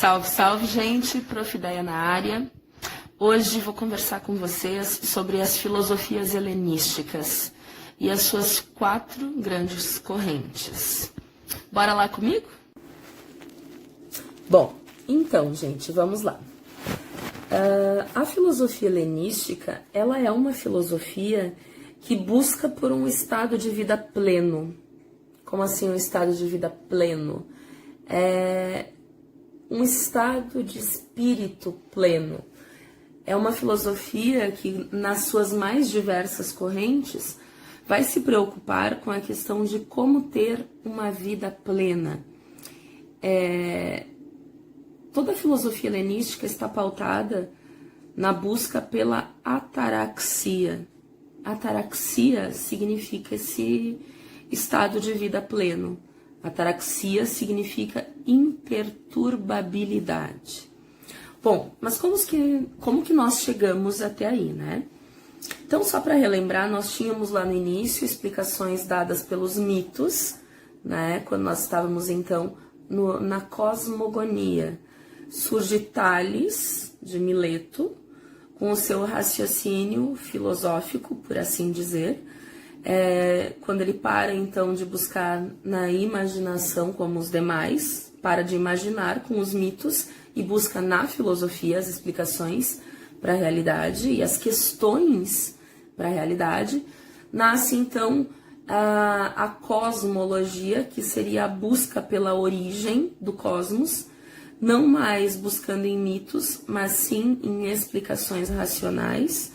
Salve, salve, gente! Prof. Deia na área. Hoje vou conversar com vocês sobre as filosofias helenísticas e as suas 4 grandes correntes. Bora lá comigo? Bom, então, gente, vamos lá. A filosofia helenística, ela é uma filosofia que busca por um estado de vida pleno. Como assim um estado de vida pleno? Um estado de espírito pleno. É uma filosofia que, nas suas mais diversas correntes, vai se preocupar com a questão de como ter uma vida plena. Toda a filosofia helenística está pautada na busca pela ataraxia. Ataraxia significa esse estado de vida pleno. Ataraxia significa imperturbabilidade. Bom, mas como que nós chegamos até aí, né? Então, só para relembrar, nós tínhamos lá no início explicações dadas pelos mitos, né? Quando nós estávamos, então, na cosmogonia. Surge Tales, de Mileto, com o seu raciocínio filosófico, por assim dizer, quando ele para, então, de buscar na imaginação como os demais, para de imaginar com os mitos e busca na filosofia as explicações para a realidade e as questões para a realidade, nasce, então, a cosmologia, que seria a busca pela origem do cosmos, não mais buscando em mitos, mas sim em explicações racionais.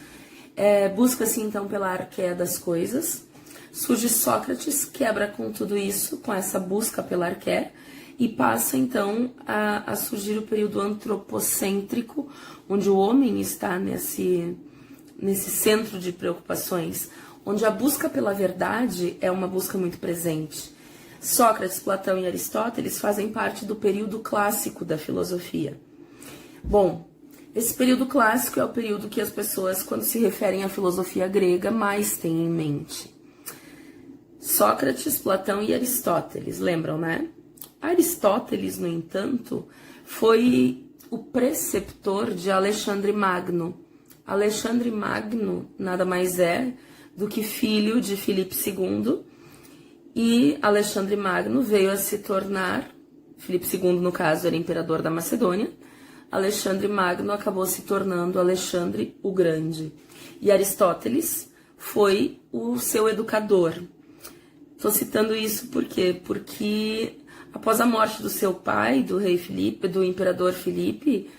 Busca-se, então, pela arqué das coisas. Surge Sócrates, quebra com tudo isso, com essa busca pela arqué, e passa, então, a surgir o período antropocêntrico, onde o homem está nesse centro de preocupações, onde a busca pela verdade é uma busca muito presente. Sócrates, Platão e Aristóteles fazem parte do período clássico da filosofia. Bom, esse período clássico é o período que as pessoas, quando se referem à filosofia grega, mais têm em mente. Sócrates, Platão e Aristóteles, lembram, né? Aristóteles, no entanto, foi o preceptor de Alexandre Magno. Alexandre Magno nada mais é do que filho de Filipe II, e Alexandre Magno veio a se tornar, Filipe II, no caso, era imperador da Macedônia, Alexandre Magno acabou se tornando Alexandre o Grande. E Aristóteles foi o seu educador. Estou citando isso por quê? Porque após a morte do seu pai, do rei Filipe, do imperador Filipe,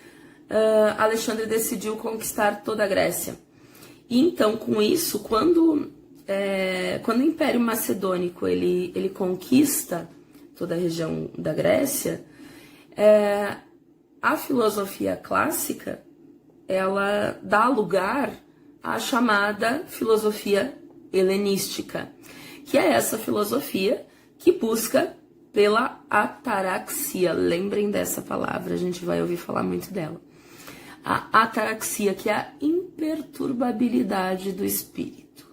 Alexandre decidiu conquistar toda a Grécia. E então, com isso, quando o Império Macedônico ele conquista toda a região da Grécia, a filosofia clássica ela dá lugar à chamada filosofia helenística, que é essa filosofia que busca pela ataraxia. Lembrem dessa palavra, a gente vai ouvir falar muito dela. A ataraxia, que é a imperturbabilidade do espírito.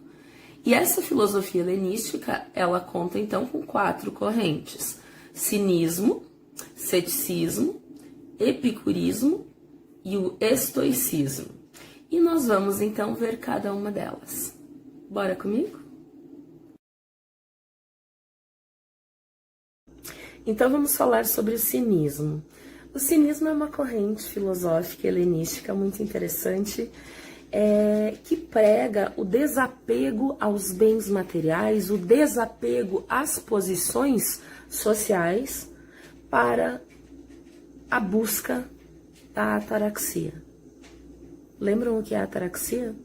E essa filosofia helenística, ela conta então com 4 correntes: cinismo, ceticismo, epicurismo e o estoicismo. E nós vamos então ver cada uma delas. Bora comigo? Então vamos falar sobre o cinismo. O cinismo é uma corrente filosófica helenística muito interessante, que prega o desapego aos bens materiais, o desapego às posições sociais para a busca da ataraxia. Lembram o que é a ataraxia?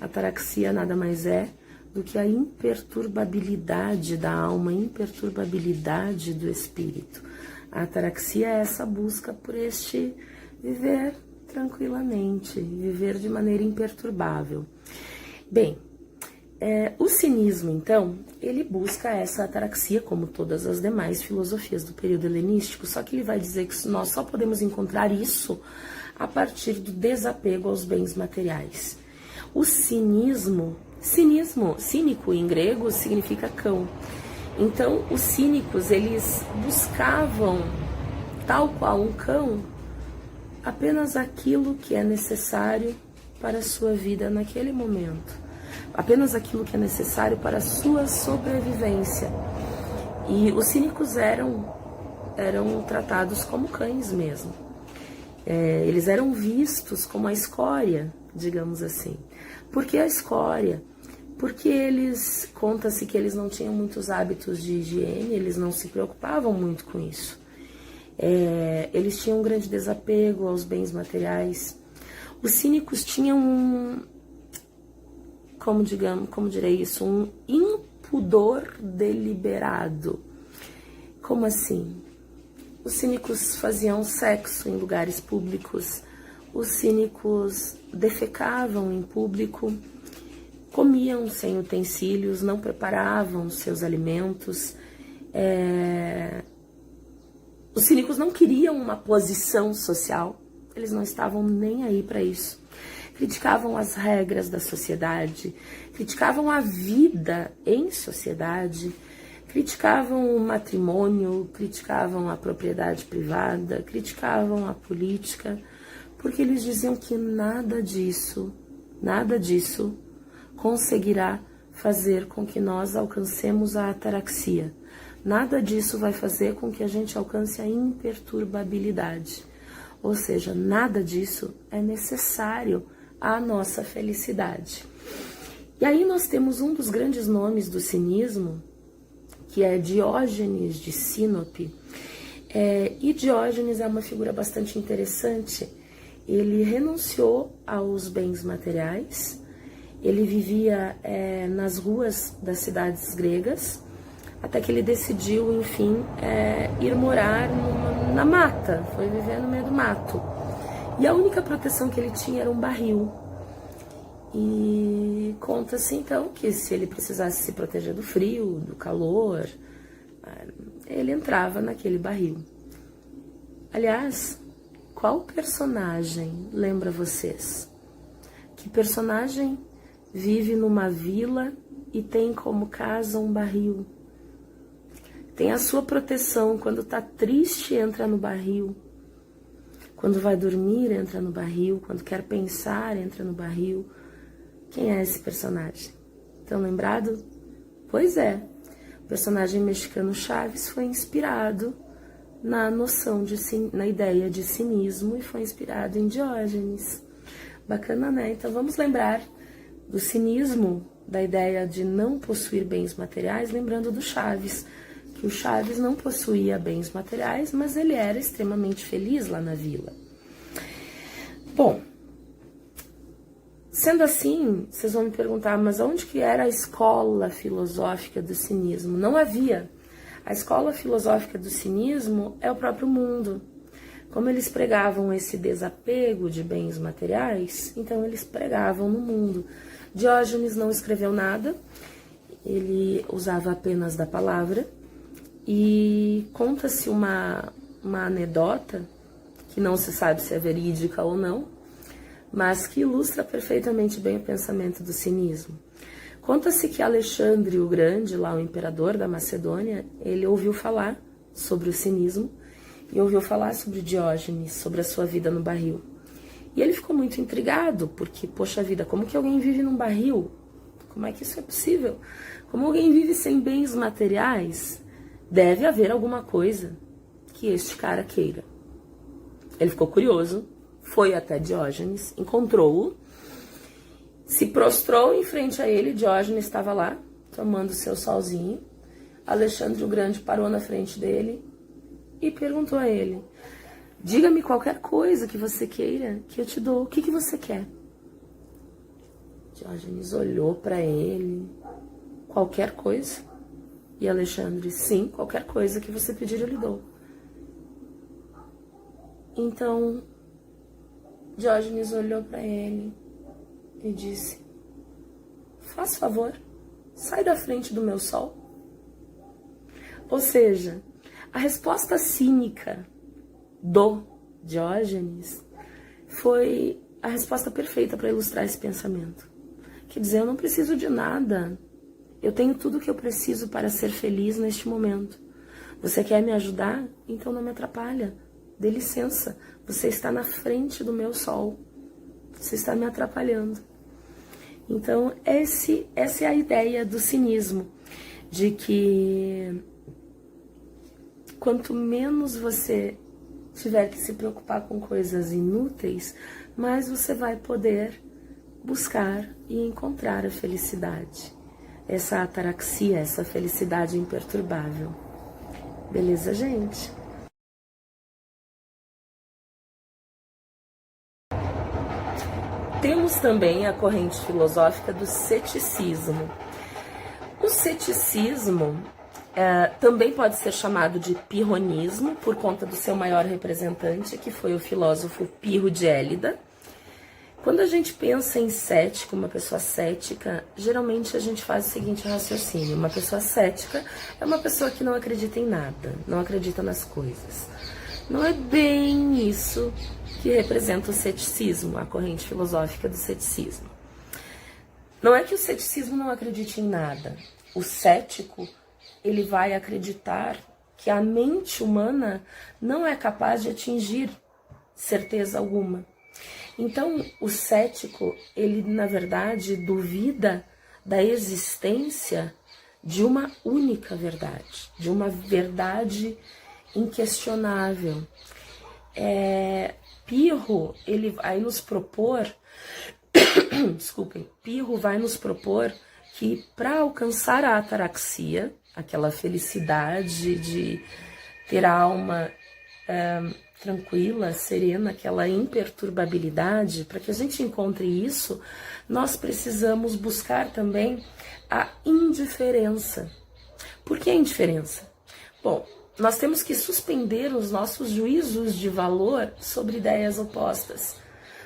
A ataraxia nada mais é do que a imperturbabilidade da alma, a imperturbabilidade do espírito. A ataraxia é essa busca por este viver tranquilamente, viver de maneira imperturbável. Bem, o cinismo, então, ele busca essa ataraxia, como todas as demais filosofias do período helenístico, só que ele vai dizer que nós só podemos encontrar isso a partir do desapego aos bens materiais. O cínico em grego, significa cão. Então, os cínicos, eles buscavam tal qual um cão, apenas aquilo que é necessário para a sua vida naquele momento, apenas aquilo que é necessário para a sua sobrevivência. E os cínicos eram tratados como cães mesmo. Eles eram vistos como a escória, digamos assim. Por que a escória? Porque conta-se que eles não tinham muitos hábitos de higiene, eles não se preocupavam muito com isso. Eles tinham um grande desapego aos bens materiais. Os cínicos tinham como direi isso, um impudor deliberado. Como assim? Os cínicos faziam sexo em lugares públicos, os cínicos defecavam em público, comiam sem utensílios, não preparavam seus alimentos. Os cínicos não queriam uma posição social, eles não estavam nem aí para isso. Criticavam as regras da sociedade, criticavam a vida em sociedade, criticavam o matrimônio, criticavam a propriedade privada, criticavam a política, porque eles diziam que nada disso conseguirá fazer com que nós alcancemos a ataraxia. Nada disso vai fazer com que a gente alcance a imperturbabilidade. Ou seja, nada disso é necessário à nossa felicidade. E aí nós temos um dos grandes nomes do cinismo, que é Diógenes de Sinope. E Diógenes é uma figura bastante interessante. Ele renunciou aos bens materiais, ele vivia nas ruas das cidades gregas, até que ele decidiu, enfim, ir morar na mata, foi viver no meio do mato. E a única proteção que ele tinha era um barril. E conta-se então que se ele precisasse se proteger do frio, do calor, ele entrava naquele barril. Aliás, qual personagem lembra vocês? Que personagem vive numa vila e tem como casa um barril? Tem a sua proteção, quando tá triste entra no barril, quando vai dormir entra no barril, quando quer pensar entra no barril. Quem é esse personagem? Estão lembrado? Pois é, o personagem mexicano Chaves foi inspirado na na ideia de cinismo e foi inspirado em Diógenes. Bacana, né? Então vamos lembrar do cinismo, da ideia de não possuir bens materiais, lembrando do Chaves, que o Chaves não possuía bens materiais, mas ele era extremamente feliz lá na vila. Bom, sendo assim, vocês vão me perguntar, mas onde que era a escola filosófica do cinismo? Não havia. A escola filosófica do cinismo é o próprio mundo. Como eles pregavam esse desapego de bens materiais, então eles pregavam no mundo. Diógenes não escreveu nada, ele usava apenas da palavra, e conta-se uma anedota, que não se sabe se é verídica ou não, mas que ilustra perfeitamente bem o pensamento do cinismo. Conta-se que Alexandre o Grande, lá o imperador da Macedônia, ele ouviu falar sobre o cinismo e ouviu falar sobre Diógenes, sobre a sua vida no barril. E ele ficou muito intrigado, porque, poxa vida, como que alguém vive num barril? Como é que isso é possível? Como alguém vive sem bens materiais? Deve haver alguma coisa que este cara queira. Ele ficou curioso, foi até Diógenes, encontrou-o, se prostrou em frente a ele. Diógenes estava lá, tomando seu solzinho. Alexandre o Grande parou na frente dele e perguntou a ele: diga-me qualquer coisa que você queira, que eu te dou. O que você quer? Diógenes olhou para ele: qualquer coisa? E Alexandre: sim, qualquer coisa que você pedir eu lhe dou. Então, Diógenes olhou para ele e disse: faz favor, sai da frente do meu sol. Ou seja, a resposta cínica do Diógenes foi a resposta perfeita para ilustrar esse pensamento. Quer dizer, eu não preciso de nada. Eu tenho tudo o que eu preciso para ser feliz neste momento. Você quer me ajudar? Então não me atrapalha. dê licença, você está na frente do meu sol, você está me atrapalhando. Então, essa é a ideia do cinismo, de que quanto menos você tiver que se preocupar com coisas inúteis, mais você vai poder buscar e encontrar a felicidade. Essa ataraxia, essa felicidade imperturbável. Beleza, gente? Temos também a corrente filosófica do ceticismo. O ceticismo também pode ser chamado de pirronismo, por conta do seu maior representante, que foi o filósofo Pirro de Élida. Quando a gente pensa em cético, uma pessoa cética, geralmente a gente faz o seguinte raciocínio: uma pessoa cética é uma pessoa que não acredita em nada, não acredita nas coisas. Não é bem isso que representa o ceticismo, a corrente filosófica do ceticismo. Não é que o ceticismo não acredite em nada. O cético, ele vai acreditar que a mente humana não é capaz de atingir certeza alguma. Então, o cético, ele na verdade duvida da existência de uma única verdade, de uma verdade inquestionável. Pirro, ele vai nos propor, desculpem, Pirro vai nos propor que para alcançar a ataraxia, aquela felicidade de ter a alma tranquila, serena, aquela imperturbabilidade, para que a gente encontre isso, nós precisamos buscar também a indiferença. Por que a indiferença? Bom, nós temos que suspender os nossos juízos de valor sobre ideias opostas.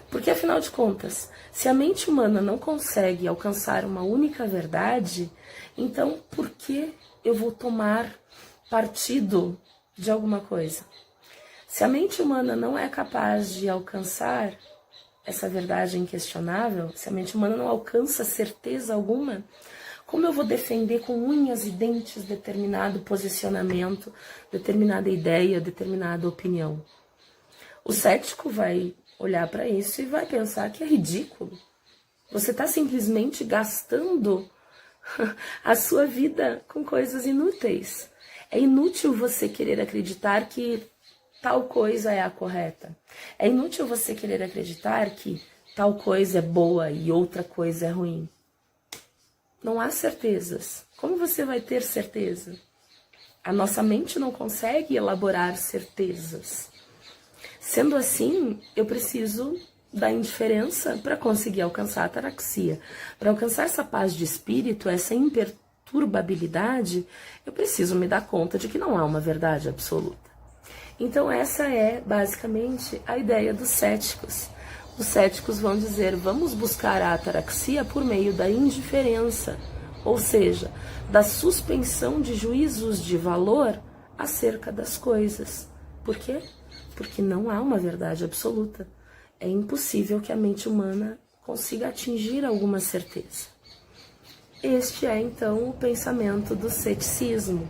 Porque, afinal de contas, se a mente humana não consegue alcançar uma única verdade, então por que eu vou tomar partido de alguma coisa? Se a mente humana não é capaz de alcançar essa verdade inquestionável, se a mente humana não alcança certeza alguma, como eu vou defender com unhas e dentes determinado posicionamento, determinada ideia, determinada opinião? O cético vai olhar para isso e vai pensar que é ridículo. Você está simplesmente gastando a sua vida com coisas inúteis. É inútil você querer acreditar que tal coisa é a correta. É inútil você querer acreditar que tal coisa é boa e outra coisa é ruim. Não há certezas. Como você vai ter certeza? A nossa mente não consegue elaborar certezas. Sendo assim, eu preciso da indiferença para conseguir alcançar a ataraxia. Para alcançar essa paz de espírito, essa imperturbabilidade, eu preciso me dar conta de que não há uma verdade absoluta. Então essa é basicamente a ideia dos céticos. Os céticos vão dizer, vamos buscar a ataraxia por meio da indiferença, ou seja, da suspensão de juízos de valor acerca das coisas. Por quê? Porque não há uma verdade absoluta. É impossível que a mente humana consiga atingir alguma certeza. Este é, então, o pensamento do ceticismo.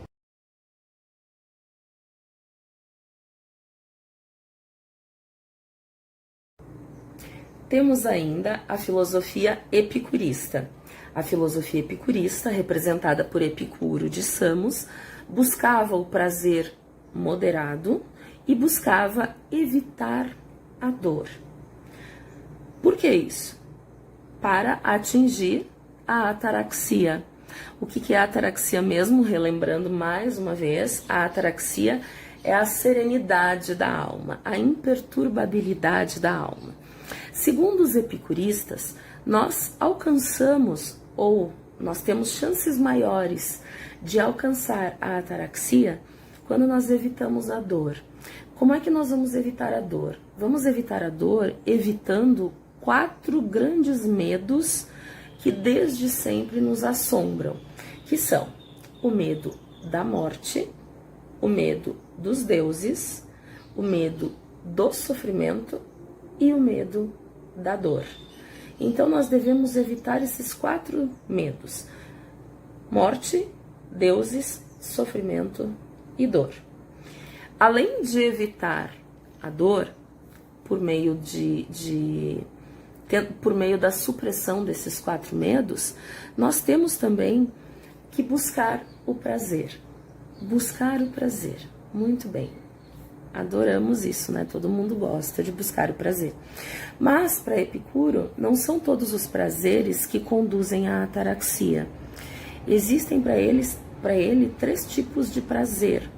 Temos ainda a filosofia epicurista. A filosofia epicurista, representada por Epicuro de Samos, buscava o prazer moderado e buscava evitar a dor. Por que isso? Para atingir a ataraxia. O que é a ataraxia mesmo? Relembrando mais uma vez, a ataraxia é a serenidade da alma, a imperturbabilidade da alma. Segundo os epicuristas, nós alcançamos, ou nós temos chances maiores de alcançar a ataraxia quando nós evitamos a dor. Como é que nós vamos evitar a dor? Vamos evitar a dor evitando 4 grandes medos que desde sempre nos assombram, que são o medo da morte, o medo dos deuses, o medo do sofrimento e o medo da dor. Então nós devemos evitar esses 4 medos: morte, deuses, sofrimento e dor. Além de evitar a dor por meio por meio da supressão desses 4 medos, nós temos também que buscar o prazer. Buscar o prazer. Muito bem. Adoramos isso, né? Todo mundo gosta de buscar o prazer. Mas, para Epicuro, não são todos os prazeres que conduzem à ataraxia. Existem para ele 3 tipos de prazer.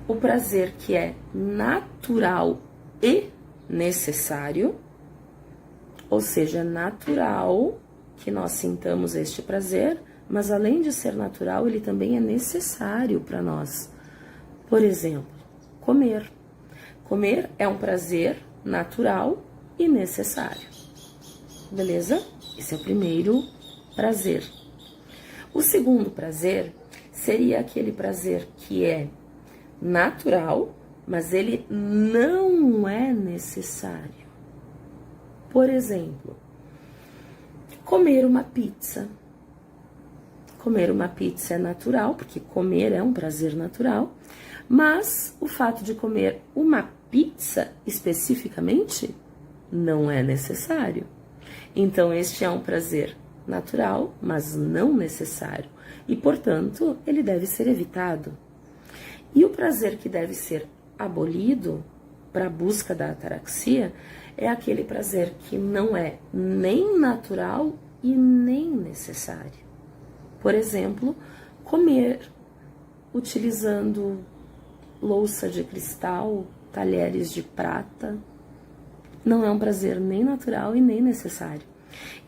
O prazer que é natural e necessário, ou seja, é natural que nós sintamos este prazer, mas além de ser natural, ele também é necessário para nós. Por exemplo, comer. Comer é um prazer natural e necessário. Beleza? Esse é o primeiro prazer. O segundo prazer seria aquele prazer que é natural, mas ele não é necessário. Por exemplo, comer uma pizza. Comer uma pizza é natural, porque comer é um prazer natural, mas o fato de comer uma pizza especificamente não é necessário. Então, este é um prazer natural, mas não necessário, e, portanto, ele deve ser evitado. E o prazer que deve ser abolido para a busca da ataraxia é aquele prazer que não é nem natural e nem necessário. Por exemplo, comer utilizando louça de cristal, talheres de prata, não é um prazer nem natural e nem necessário.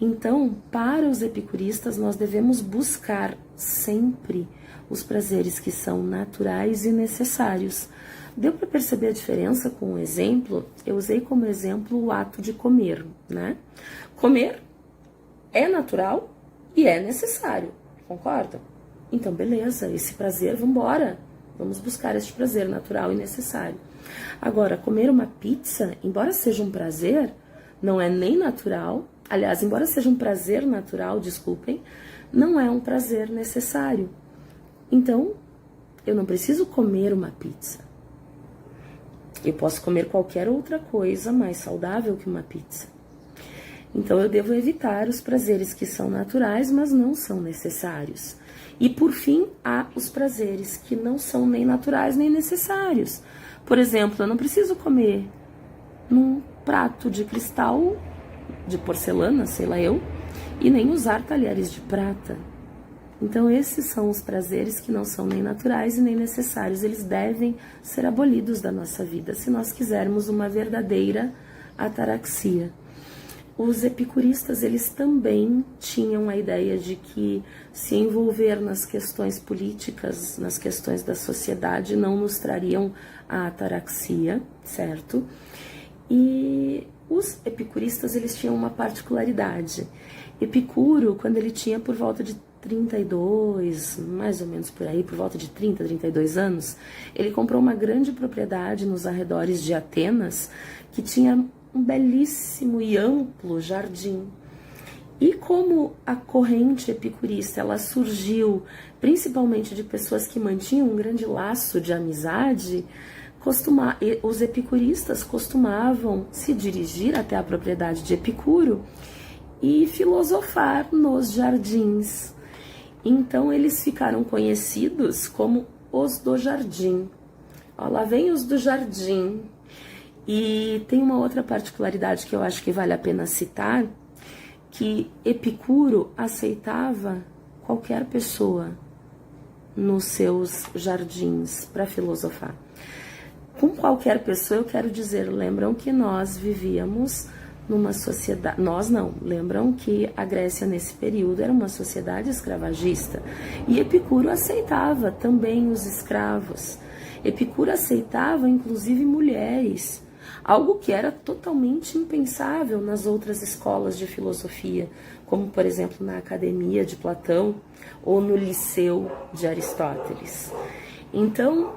Então, para os epicuristas, nós devemos buscar sempre os prazeres que são naturais e necessários. Deu para perceber a diferença com o exemplo? Eu usei como exemplo o ato de comer, né? Comer é natural e é necessário, concordam? Então, beleza, esse prazer, vamos buscar este prazer natural e necessário. Agora, comer uma pizza, embora seja um prazer, não é nem natural, aliás, embora seja um prazer natural, desculpem, não é um prazer necessário. Então, eu não preciso comer uma pizza. Eu posso comer qualquer outra coisa mais saudável que uma pizza. Então, eu devo evitar os prazeres que são naturais, mas não são necessários. E, por fim, há os prazeres que não são nem naturais nem necessários. Por exemplo, eu não preciso comer num prato de cristal, de porcelana, sei lá eu, e nem usar talheres de prata. Então, esses são os prazeres que não são nem naturais e nem necessários. Eles devem ser abolidos da nossa vida, se nós quisermos uma verdadeira ataraxia. Os epicuristas, eles também tinham a ideia de que se envolver nas questões políticas, nas questões da sociedade, não nos trariam a ataraxia, certo? E os epicuristas, eles tinham uma particularidade. Epicuro, quando ele tinha por volta de 32, mais ou menos por aí, por volta de 30, 32 anos, ele comprou uma grande propriedade nos arredores de Atenas, que tinha um belíssimo e amplo jardim. E como a corrente epicurista, ela surgiu principalmente de pessoas que mantinham um grande laço de amizade, os epicuristas costumavam se dirigir até a propriedade de Epicuro e filosofar nos jardins. Então eles ficaram conhecidos como os do jardim. Ó, lá vem os do jardim. E tem uma outra particularidade que eu acho que vale a pena citar, que Epicuro aceitava qualquer pessoa nos seus jardins para filosofar. Com qualquer pessoa eu quero dizer, lembram que nós vivíamos numa sociedade, lembram que a Grécia nesse período era uma sociedade escravagista e Epicuro aceitava também os escravos. Epicuro aceitava inclusive mulheres, algo que era totalmente impensável nas outras escolas de filosofia, como por exemplo na Academia de Platão ou no Liceu de Aristóteles. Então,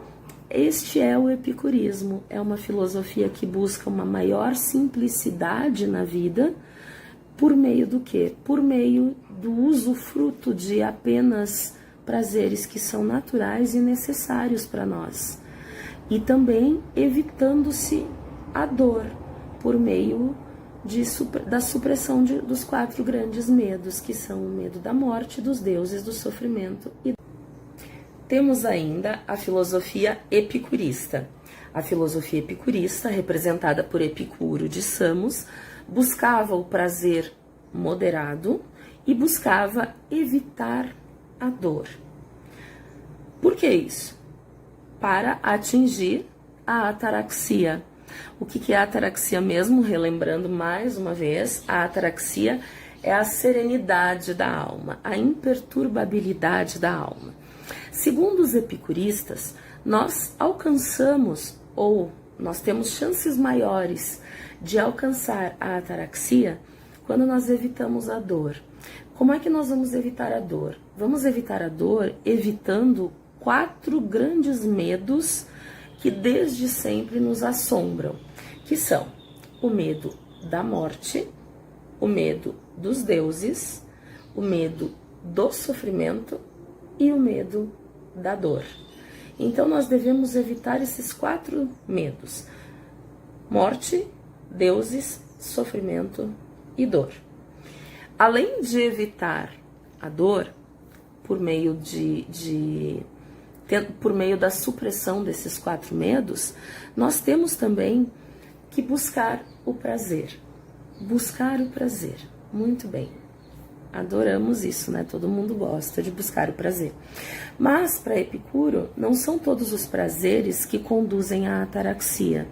este é o epicurismo, é uma filosofia que busca uma maior simplicidade na vida, por meio do quê? Por meio do usufruto de apenas prazeres que são naturais e necessários para nós. E também evitando-se a dor por meio da supressão dos 4 grandes medos, que são o medo da morte, dos deuses, do sofrimento. E temos ainda a filosofia epicurista. A filosofia epicurista, representada por Epicuro de Samos, buscava o prazer moderado e buscava evitar a dor. Por que isso? Para atingir a ataraxia. O que é a ataraxia mesmo? Relembrando mais uma vez, a ataraxia é a serenidade da alma, a imperturbabilidade da alma. Segundo os epicuristas, nós alcançamos, ou nós temos chances maiores de alcançar a ataraxia quando nós evitamos a dor. Como é que nós vamos evitar a dor? Vamos evitar a dor evitando 4 grandes medos que desde sempre nos assombram, que são o medo da morte, o medo dos deuses, o medo do sofrimento e o medo da dor. Então nós devemos evitar esses 4 medos: morte, deuses, sofrimento e dor. Além de evitar a dor por meio por meio da supressão desses 4 medos, nós temos também que buscar o prazer. Buscar o prazer. Muito bem. Adoramos isso, né? Todo mundo gosta de buscar o prazer. Mas, para Epicuro, não são todos os prazeres que conduzem à ataraxia.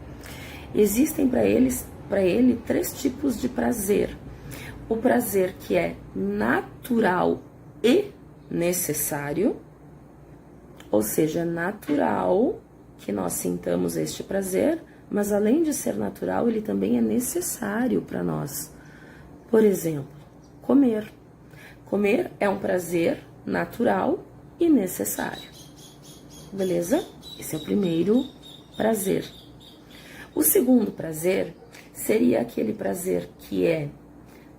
Existem para ele 3 tipos de prazer. O prazer que é natural e necessário, ou seja, é natural que nós sintamos este prazer, mas além de ser natural, ele também é necessário para nós. Por exemplo, comer. Comer é um prazer natural e necessário. Beleza? Esse é o primeiro prazer. O segundo prazer seria aquele prazer que é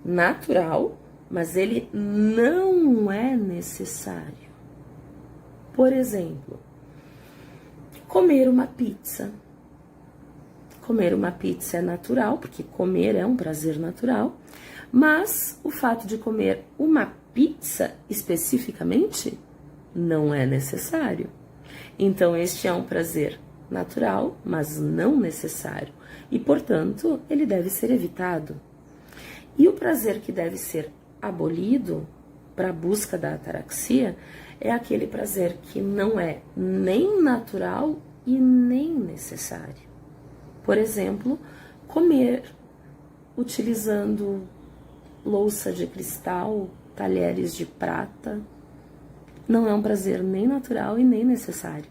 natural, mas ele não é necessário. Por exemplo, comer uma pizza. Comer uma pizza é natural, porque comer é um prazer natural, mas o fato de comer uma pizza especificamente não é necessário. Então, este é um prazer natural, mas não necessário, e, portanto, ele deve ser evitado. E o prazer que deve ser abolido para a busca da ataraxia é aquele prazer que não é nem natural e nem necessário. Por exemplo, comer utilizando louça de cristal, talheres de prata, não é um prazer nem natural e nem necessário.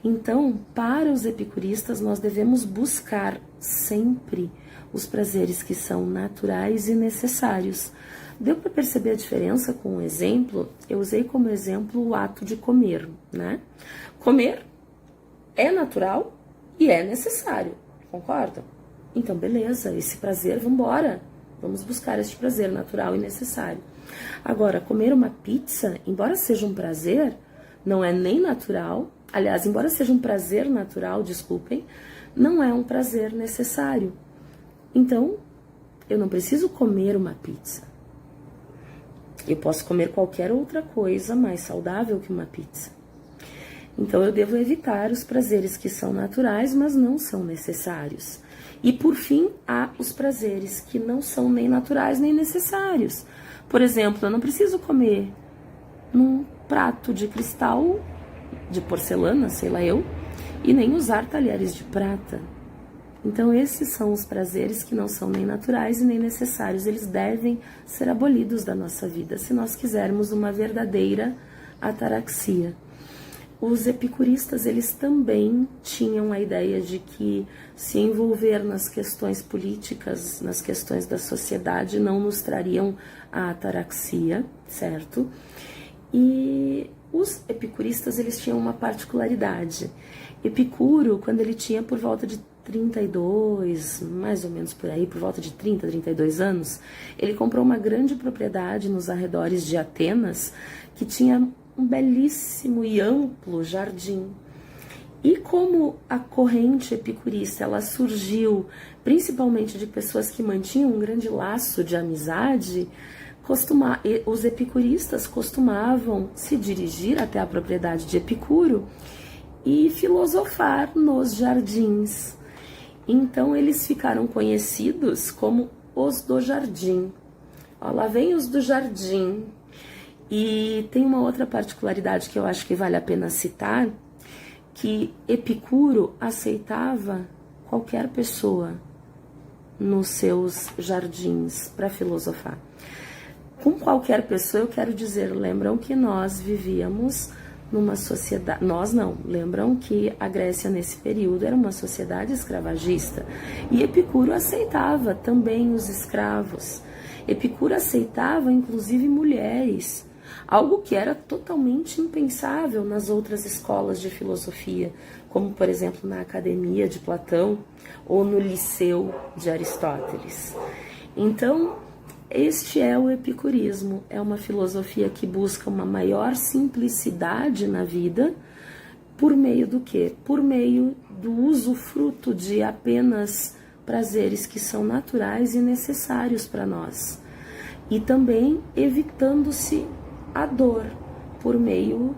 Então, para os epicuristas, nós devemos buscar sempre os prazeres que são naturais e necessários. Deu para perceber a diferença com o exemplo? Eu usei como exemplo o ato de comer, né? Comer é natural e é necessário, concordam? Então, beleza, esse prazer, vambora. Vamos buscar este prazer natural e necessário. Agora, comer uma pizza, embora seja um prazer, não é nem natural. Aliás, embora seja um prazer natural, desculpem, não é um prazer necessário. Então, eu não preciso comer uma pizza. Eu posso comer qualquer outra coisa mais saudável que uma pizza. Então, eu devo evitar os prazeres que são naturais, mas não são necessários. E, por fim, há os prazeres que não são nem naturais nem necessários. Por exemplo, eu não preciso comer num prato de cristal, de porcelana, sei lá eu, e nem usar talheres de prata. Então, esses são os prazeres que não são nem naturais e nem necessários. Eles devem ser abolidos da nossa vida, se nós quisermos uma verdadeira ataraxia. Os epicuristas, eles também tinham a ideia de que se envolver nas questões políticas, nas questões da sociedade, não nos trariam a ataraxia, certo? E os epicuristas, eles tinham uma particularidade. Epicuro, quando ele tinha por volta de 32, mais ou menos por aí, por volta de 30, 32 anos, ele comprou uma grande propriedade nos arredores de Atenas, que tinha um belíssimo e amplo jardim. E como a corrente epicurista ela surgiu principalmente de pessoas que mantinham um grande laço de amizade, os epicuristas costumavam se dirigir até a propriedade de Epicuro e filosofar nos jardins. Então eles ficaram conhecidos como os do jardim. Ó, lá vem os do jardim. E tem uma outra particularidade que eu acho que vale a pena citar, que Epicuro aceitava qualquer pessoa nos seus jardins para filosofar. Com qualquer pessoa eu quero dizer, lembram que nós vivíamos numa sociedade, nós não, lembram que a Grécia nesse período era uma sociedade escravagista e Epicuro aceitava também os escravos. Epicuro aceitava inclusive mulheres, algo que era totalmente impensável nas outras escolas de filosofia, como por exemplo na Academia de Platão ou no Liceu de Aristóteles. Então, este é o epicurismo, é uma filosofia que busca uma maior simplicidade na vida, por meio do quê? Por meio do usufruto de apenas prazeres que são naturais e necessários para nós. E também evitando-se a dor, por meio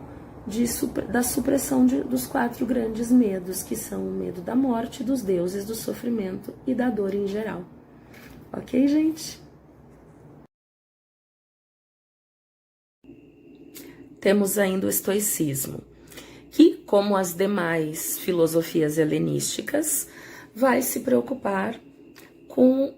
da supressão dos 4 grandes medos, que são o medo da morte, dos deuses, do sofrimento e da dor em geral. Ok, gente? Temos ainda o estoicismo, que, como as demais filosofias helenísticas, vai se preocupar com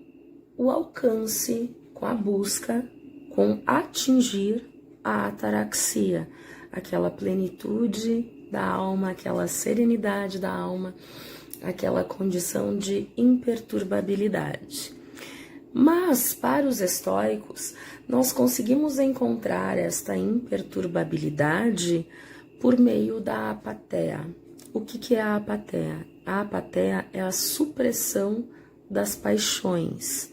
o alcance, com a busca, com atingir a ataraxia, aquela plenitude da alma, aquela serenidade da alma, aquela condição de imperturbabilidade. Mas, para os estoicos, nós conseguimos encontrar esta imperturbabilidade por meio da apatheia. O que é a apatheia? A apatheia é a supressão das paixões.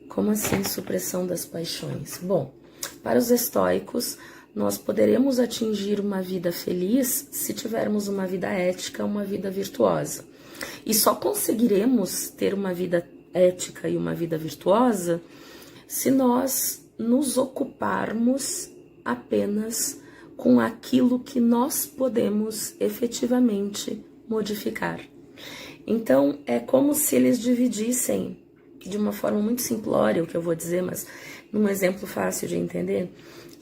Como assim supressão das paixões? Bom, para os estoicos, nós poderemos atingir uma vida feliz se tivermos uma vida ética, uma vida virtuosa. E só conseguiremos ter uma vida ética e uma vida virtuosa se nós nos ocuparmos apenas com aquilo que nós podemos efetivamente modificar. Então, é como se eles dividissem, de uma forma muito simplória o que eu vou dizer, mas num exemplo fácil de entender,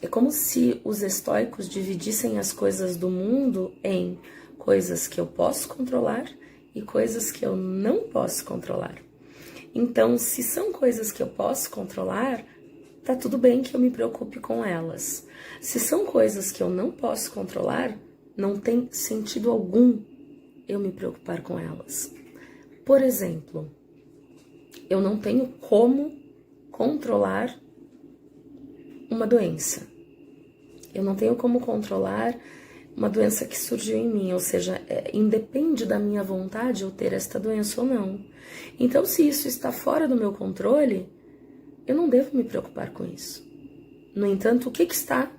é como se os estoicos dividissem as coisas do mundo em coisas que eu posso controlar e coisas que eu não posso controlar. Então, se são coisas que eu posso controlar, tá tudo bem que eu me preocupe com elas. Se são coisas que eu não posso controlar, não tem sentido algum eu me preocupar com elas. Por exemplo, eu não tenho como controlar uma doença. Eu não tenho como controlar uma doença que surgiu em mim, ou seja, independe da minha vontade eu ter esta doença ou não. Então, se isso está fora do meu controle, eu não devo me preocupar com isso. No entanto, o que está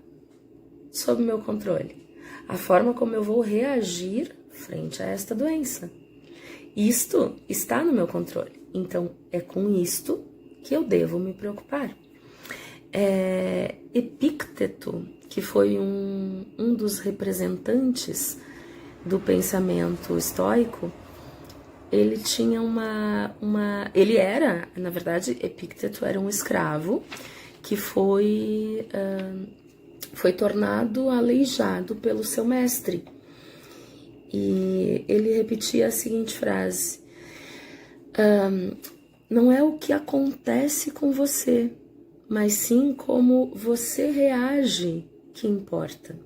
sob meu controle? A forma como eu vou reagir frente a esta doença. Isto está no meu controle. Então, é com isto que eu devo me preocupar. Epícteto, que foi um dos representantes do pensamento estoico, ele tinha ele era, na verdade, Epícteto era um escravo que foi tornado aleijado pelo seu mestre. E ele repetia a seguinte frase: não é o que acontece com você, mas sim como você reage que importa.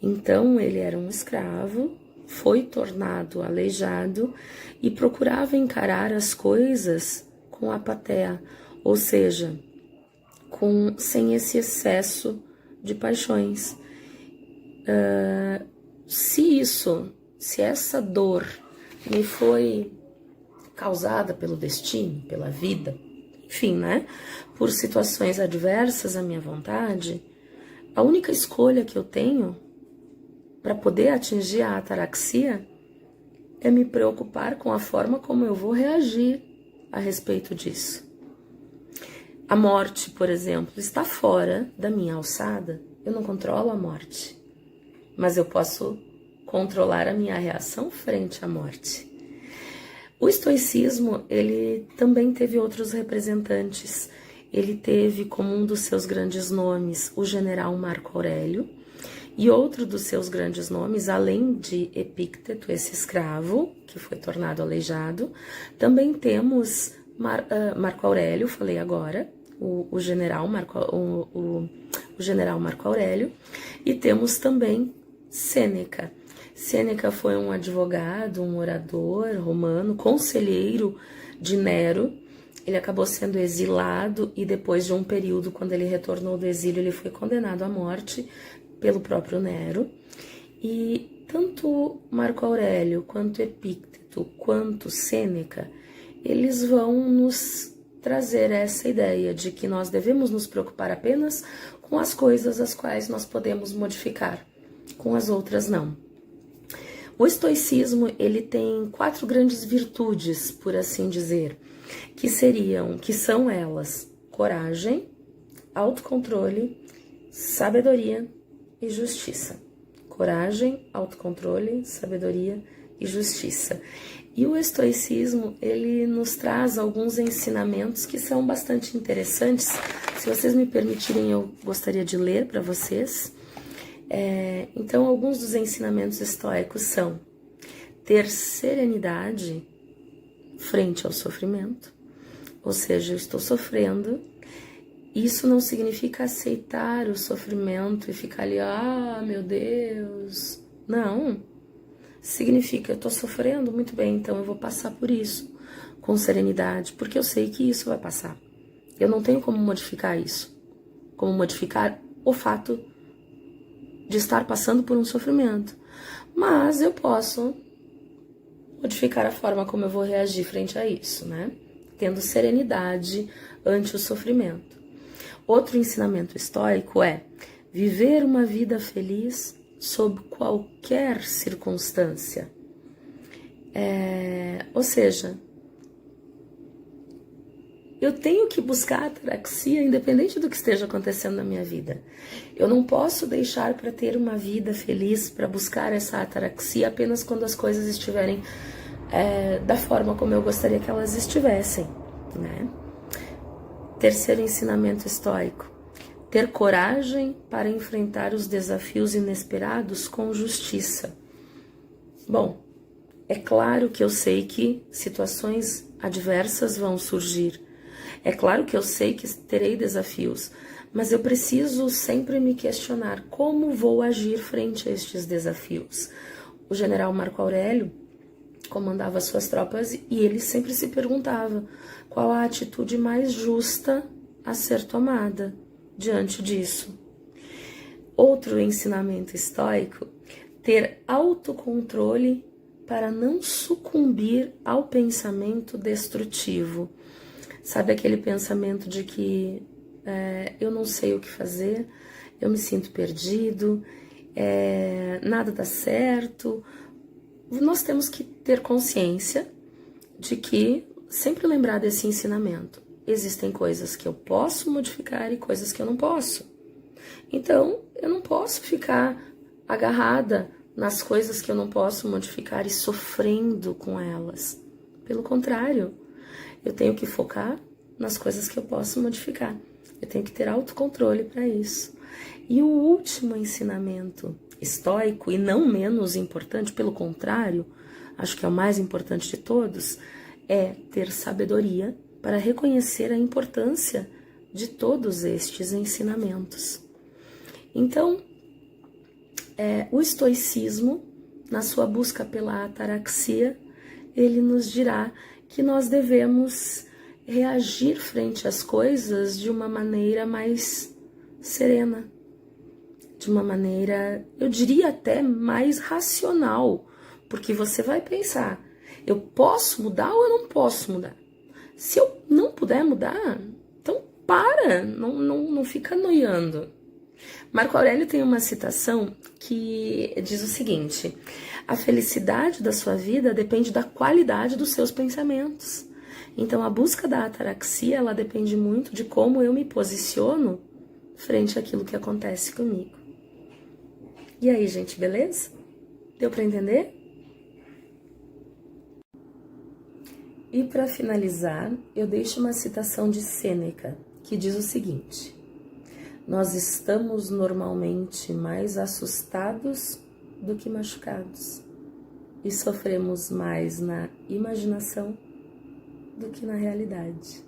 Então, ele era um escravo, foi tornado aleijado e procurava encarar as coisas com apatheia, ou seja, sem esse excesso de paixões. Se essa dor me foi causada pelo destino, pela vida, enfim, né? Por situações adversas à minha vontade, a única escolha que eu tenho para poder atingir a ataraxia é me preocupar com a forma como eu vou reagir a respeito disso. A morte, por exemplo, está fora da minha alçada. Eu não controlo a morte, mas eu posso controlar a minha reação frente à morte. O estoicismo, ele também teve outros representantes. Ele teve como um dos seus grandes nomes o general Marco Aurélio, e outro dos seus grandes nomes, além de Epícteto, esse escravo que foi tornado aleijado, também temos Marco Aurélio, falei agora, o general Marco Aurélio, e temos também Sêneca. Sêneca foi um advogado, um orador romano, conselheiro de Nero. Ele acabou sendo exilado e depois de um período, quando ele retornou do exílio, ele foi condenado à morte pelo próprio Nero. E tanto Marco Aurélio, quanto Epícteto, quanto Sêneca, eles vão nos trazer essa ideia de que nós devemos nos preocupar apenas com as coisas as quais nós podemos modificar, com as outras não. O estoicismo, ele tem 4 grandes virtudes, por assim dizer, que são elas: coragem, autocontrole, sabedoria e justiça. Coragem, autocontrole, sabedoria e justiça. E o estoicismo, ele nos traz alguns ensinamentos que são bastante interessantes. Se vocês me permitirem, eu gostaria de ler para vocês. Então, alguns dos ensinamentos estoicos são ter serenidade frente ao sofrimento, ou seja, eu estou sofrendo. Isso não significa aceitar o sofrimento e ficar ali, meu Deus. Não. Significa, eu estou sofrendo, muito bem, então eu vou passar por isso com serenidade, porque eu sei que isso vai passar. Eu não tenho como modificar isso, como modificar o fato de estar passando por um sofrimento. Mas eu posso modificar a forma como eu vou reagir frente a isso, né? Tendo serenidade ante o sofrimento. Outro ensinamento estoico é viver uma vida feliz sob qualquer circunstância. Ou seja, eu tenho que buscar a ataraxia independente do que esteja acontecendo na minha vida. Eu não posso deixar para ter uma vida feliz, para buscar essa ataraxia apenas quando as coisas estiverem da forma como eu gostaria que elas estivessem, né? Terceiro ensinamento estoico: ter coragem para enfrentar os desafios inesperados com justiça. Bom, é claro que eu sei que situações adversas vão surgir. É claro que eu sei que terei desafios, mas eu preciso sempre me questionar como vou agir frente a estes desafios. O general Marco Aurélio comandava suas tropas e ele sempre se perguntava qual a atitude mais justa a ser tomada diante disso. Outro ensinamento estoico: ter autocontrole para não sucumbir ao pensamento destrutivo. Sabe aquele pensamento de que eu não sei o que fazer, eu me sinto perdido, nada dá certo. Nós temos que ter consciência de que, sempre lembrar desse ensinamento, existem coisas que eu posso modificar e coisas que eu não posso. Então, eu não posso ficar agarrada nas coisas que eu não posso modificar e sofrendo com elas. Pelo contrário, eu tenho que focar nas coisas que eu posso modificar. Eu tenho que ter autocontrole para isso. E o último ensinamento estoico, e não menos importante, pelo contrário, acho que é o mais importante de todos, é ter sabedoria para reconhecer a importância de todos estes ensinamentos. Então, o estoicismo, na sua busca pela ataraxia, ele nos dirá que nós devemos reagir frente às coisas de uma maneira mais serena, de uma maneira, eu diria até mais racional, porque você vai pensar, eu posso mudar ou eu não posso mudar? Se eu não puder mudar, então para, não fica noiando. Marco Aurélio tem uma citação que diz o seguinte: a felicidade da sua vida depende da qualidade dos seus pensamentos. Então, a busca da ataraxia, ela depende muito de como eu me posiciono frente àquilo que acontece comigo. E aí, gente, beleza? Deu para entender? E para finalizar, eu deixo uma citação de Sêneca, que diz o seguinte: nós estamos normalmente mais assustados do que machucados e sofremos mais na imaginação do que na realidade.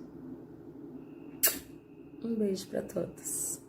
Um beijo para todos.